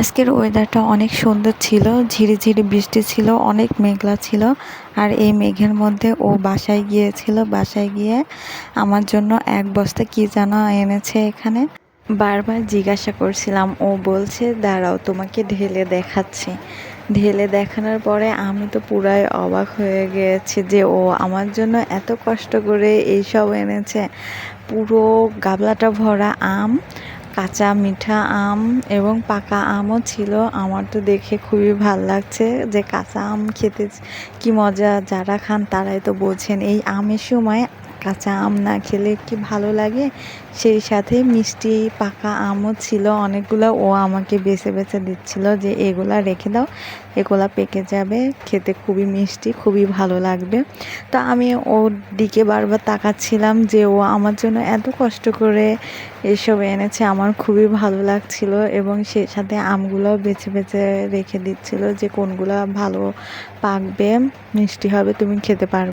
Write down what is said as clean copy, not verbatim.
আজকের ওয়েদারটা অনেক সুন্দর ছিল, ঝিরিঝিরি বৃষ্টি ছিল, অনেক মেঘলা ছিল। আর এই মেঘের মধ্যে ও বাসায় গিয়েছিল, বাসায় গিয়ে আমার জন্য এক বস্তা কী যেন এনেছে এখানে। বারবার জিজ্ঞাসা করছিলাম, ও বলছে দাঁড়াও তোমাকে ঢেলে দেখাচ্ছি। ঢেলে দেখানোর পরে আমি তো পুরাই অবাক হয়ে গিয়েছি যে ও আমার জন্য এত কষ্ট করে এইসব এনেছে। পুরো গাবলাটা ভরা আম, কাঁচা মিঠা আম এবং পাকা আমও ছিল। আমার তো দেখে খুবই ভাল লাগছে যে কাঁচা আম খেতে কি মজা, যারা খান তারাই তো বোঝেন। এই আমের সময় কাঁচা আম না খেলে কি ভালো লাগে। সেই সাথে মিষ্টি পাকা আমও ছিল অনেকগুলো। ও আমাকে বেছে বেছে দিচ্ছিল যে এগুলা রেখে দাও, এগুলা পেকে যাবে, খেতে খুবই মিষ্টি, খুবই ভালো লাগবে। তো আমি ওর দিকে বারবার তাকাচ্ছিলাম যে ও আমার জন্য এত কষ্ট করে এসব এনেছে। আমার খুবই ভালো লাগছিল এবং সেই সাথে আমগুলোও বেছে বেছে রেখে দিচ্ছিল যে কোনগুলো ভালো পাকবে, মিষ্টি হবে, তুমি খেতে পারবে।